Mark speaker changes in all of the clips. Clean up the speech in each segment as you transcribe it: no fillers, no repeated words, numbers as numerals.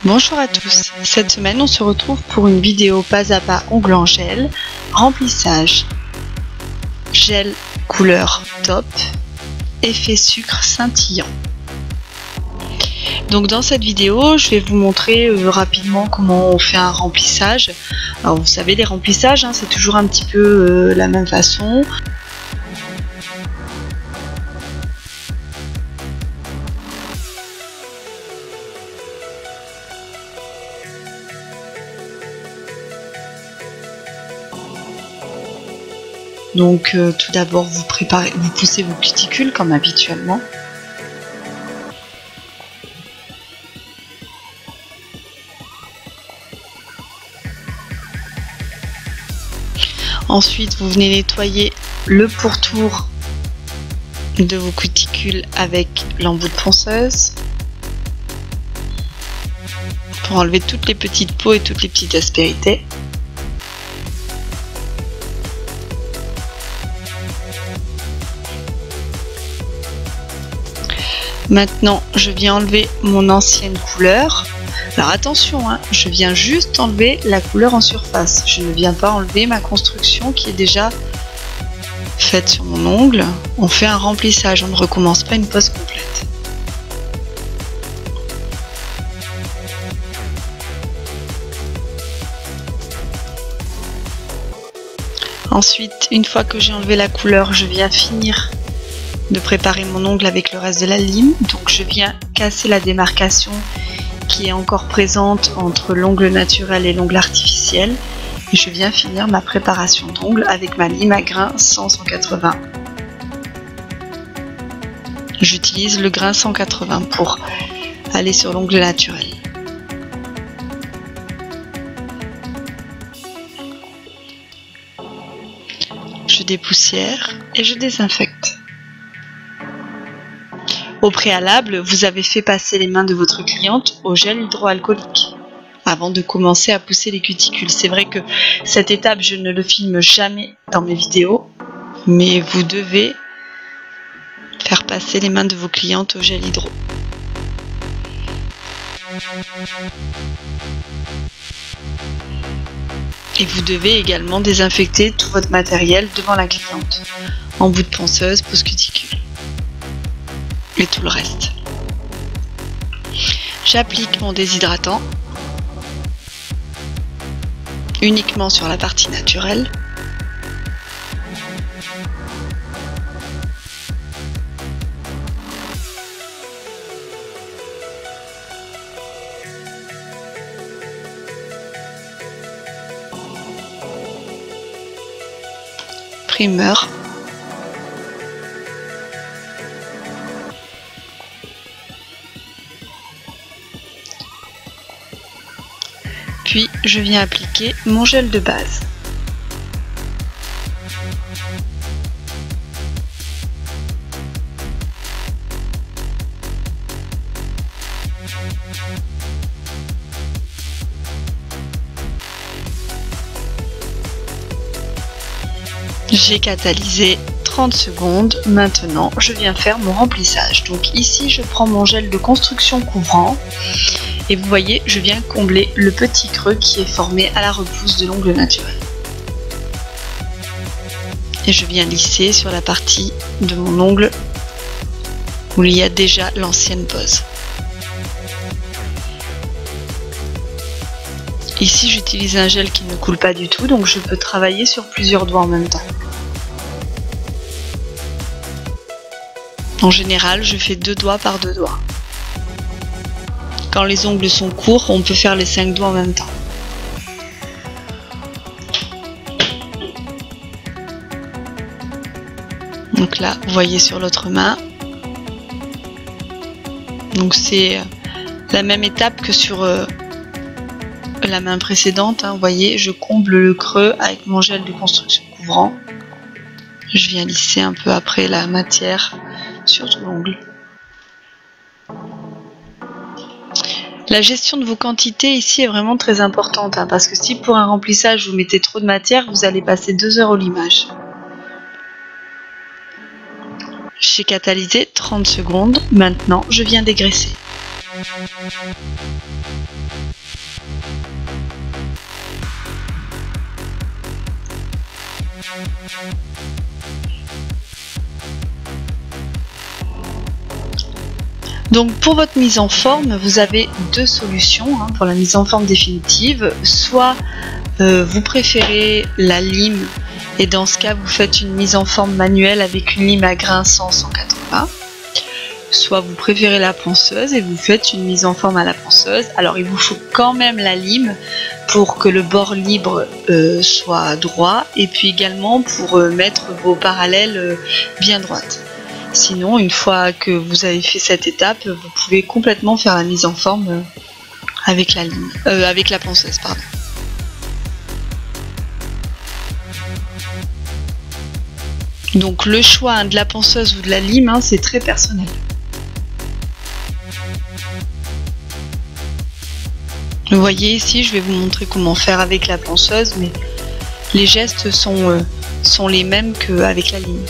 Speaker 1: Bonjour à tous, cette semaine on se retrouve pour une vidéo pas à pas ongle en gel, remplissage, gel couleur top, effet sucre scintillant. Donc dans cette vidéo je vais vous montrer rapidement comment on fait un remplissage. Alors vous savez les remplissages c'est toujours un petit peu la même façon. Donc tout d'abord vous poussez vos cuticules comme habituellement. Ensuite vous venez nettoyer le pourtour de vos cuticules avec l'embout de ponceuse pour enlever toutes les petites peaux et toutes les petites aspérités. Maintenant, je viens enlever mon ancienne couleur. Alors attention, je viens juste enlever la couleur en surface. Je ne viens pas enlever ma construction qui est déjà faite sur mon ongle. On fait un remplissage, on ne recommence pas une pose complète. Ensuite, une fois que j'ai enlevé la couleur, je viens finir de préparer mon ongle avec le reste de la lime. Donc je viens casser la démarcation qui est encore présente entre l'ongle naturel et l'ongle artificiel et je viens finir ma préparation d'ongle avec ma lime à grain 100-180. J'utilise le grain 180 pour aller sur l'ongle naturel. Je dépoussière et je désinfecte. Au préalable, vous avez fait passer les mains de votre cliente au gel hydroalcoolique avant de commencer à pousser les cuticules. C'est vrai que cette étape, je ne le filme jamais dans mes vidéos, mais vous devez faire passer les mains de vos clientes au gel hydro. Et vous devez également désinfecter tout votre matériel devant la cliente, embout de ponceuse, pose cuticule. Et tout le reste. J'applique mon déshydratant uniquement sur la partie naturelle. Primeur. Puis je viens appliquer mon gel de base. J'ai catalysé 30 secondes. Maintenant, je viens faire mon remplissage. Donc ici, je prends mon gel de construction couvrant. Et vous voyez, je viens combler le petit creux qui est formé à la repousse de l'ongle naturel. Et je viens lisser sur la partie de mon ongle où il y a déjà l'ancienne pose. Ici, j'utilise un gel qui ne coule pas du tout, donc je peux travailler sur plusieurs doigts en même temps. En général, je fais 2 doigts par 2 doigts. Quand les ongles sont courts, on peut faire les 5 doigts en même temps. Donc là, vous voyez sur l'autre main. Donc c'est la même étape que sur la main précédente. Vous voyez, je comble le creux avec mon gel de construction couvrant. Je viens lisser un peu après la matière sur tout l'ongle. La gestion de vos quantités ici est vraiment très importante parce que si pour un remplissage vous mettez trop de matière, vous allez passer 2 heures au limage. J'ai catalysé 30 secondes, maintenant je viens dégraisser. Donc pour votre mise en forme, vous avez deux solutions pour la mise en forme définitive. Soit vous préférez la lime et dans ce cas vous faites une mise en forme manuelle avec une lime à grain 180. Soit vous préférez la ponceuse et vous faites une mise en forme à la ponceuse. Alors il vous faut quand même la lime pour que le bord libre soit droit et puis également pour mettre vos parallèles bien droites. Sinon, une fois que vous avez fait cette étape, vous pouvez complètement faire la mise en forme avec la lime, avec la ponceuse, pardon. Donc le choix de la ponceuse ou de la lime, c'est très personnel. Vous voyez ici, je vais vous montrer comment faire avec la ponceuse, mais les gestes sont les mêmes qu'avec la lime.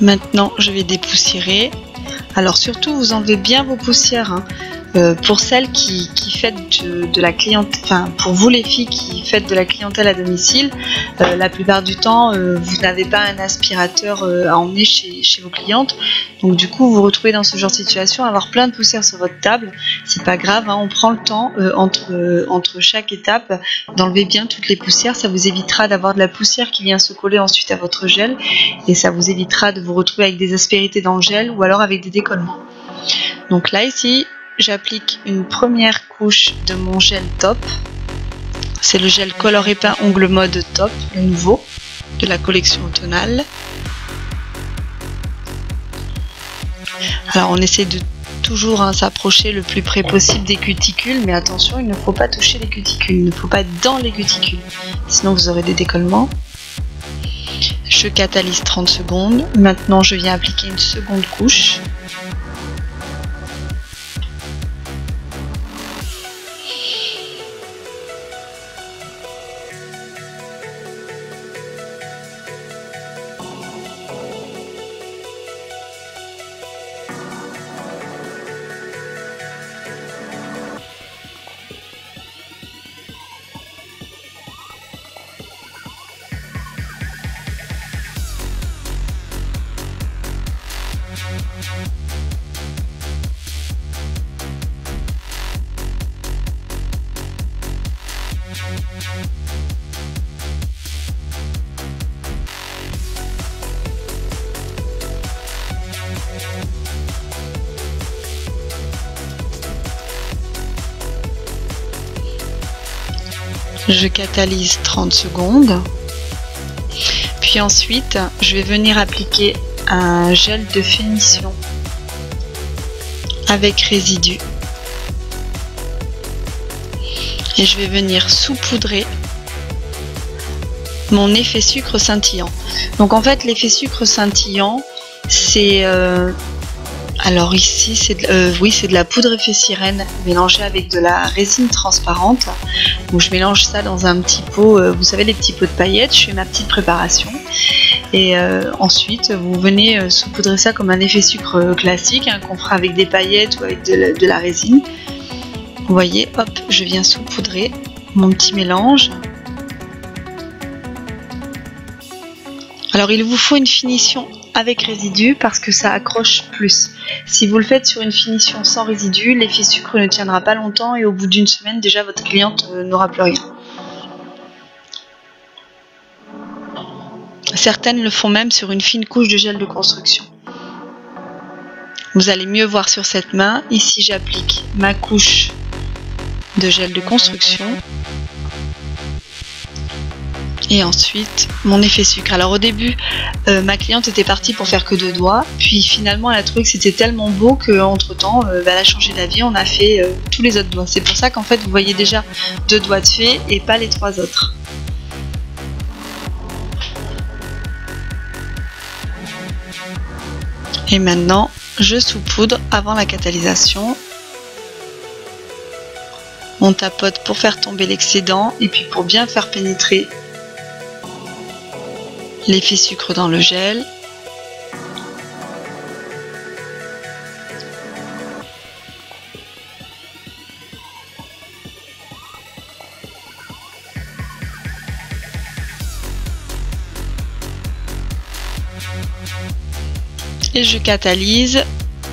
Speaker 1: Maintenant, je vais dépoussiérer. Alors surtout, vous enlevez bien vos poussières. Pour celles qui faites de la clientèle, enfin pour vous les filles qui faites de la clientèle à domicile, la plupart du temps, vous n'avez pas un aspirateur à emmener chez vos clientes. Donc du coup, vous vous retrouvez dans ce genre de situation, avoir plein de poussière sur votre table. C'est pas grave, on prend le temps entre chaque étape d'enlever bien toutes les poussières. Ça vous évitera d'avoir de la poussière qui vient se coller ensuite à votre gel et ça vous évitera de vous retrouver avec des aspérités dans le gel ou alors avec des décollements. Donc là ici, j'applique une première couche de mon gel top. C'est le gel Color Épin Ongle Mode Top, le nouveau de la collection automnale. Alors on essaie de toujours s'approcher le plus près possible des cuticules, mais attention, il ne faut pas toucher les cuticules, il ne faut pas être dans les cuticules, sinon vous aurez des décollements. Je catalyse 30 secondes. Maintenant je viens appliquer une seconde couche. Je catalyse 30 secondes. Puis ensuite, je vais venir appliquer un gel de finition avec résidu. Et je vais venir saupoudrer mon effet sucre scintillant. Donc en fait, l'effet sucre scintillant, c'est... alors ici, c'est de la poudre effet sirène mélangée avec de la résine transparente. Donc je mélange ça dans un petit pot, vous savez les petits pots de paillettes, je fais ma petite préparation. Et ensuite, vous venez saupoudrer ça comme un effet sucre classique, qu'on fera avec des paillettes ou avec de la résine. Vous voyez, hop, je viens saupoudrer mon petit mélange. Alors il vous faut une finition avec résidu parce que ça accroche plus. Si vous le faites sur une finition sans résidu, l'effet sucre ne tiendra pas longtemps et au bout d'une semaine déjà votre cliente n'aura plus rien. Certaines le font même sur une fine couche de gel de construction. Vous allez mieux voir sur cette main. Ici j'applique ma couche de gel de construction. Et ensuite mon effet sucre. Alors au début ma cliente était partie pour faire que 2 doigts, puis finalement elle a trouvé que c'était tellement beau qu'entre temps elle a changé d'avis, on a fait tous les autres doigts. C'est pour ça qu'en fait vous voyez déjà 2 doigts de fée et pas les 3 autres. Et maintenant je saupoudre avant la catalysation. On tapote pour faire tomber l'excédent et puis pour bien faire pénétrer l'effet sucre dans le gel. Et je catalyse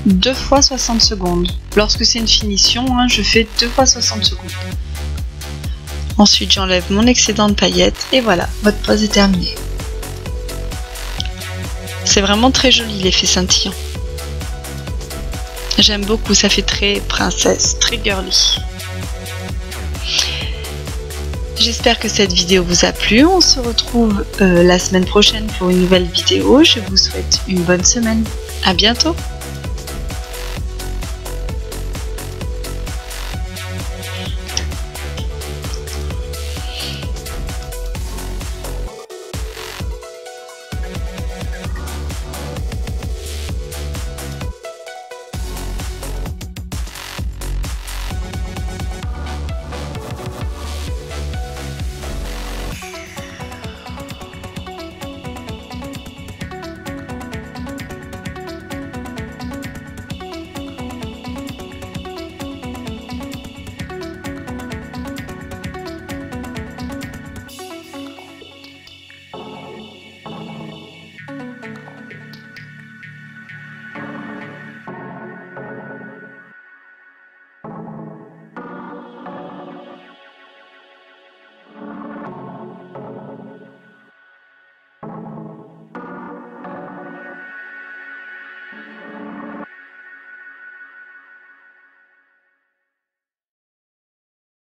Speaker 1: 2 fois 60 secondes. Lorsque c'est une finition, je fais 2 fois 60 secondes. Ensuite, j'enlève mon excédent de paillettes et voilà, votre pose est terminée. C'est vraiment très joli l'effet scintillant. J'aime beaucoup, ça fait très princesse, très girly. J'espère que cette vidéo vous a plu. On se retrouve la semaine prochaine pour une nouvelle vidéo. Je vous souhaite une bonne semaine. À bientôt!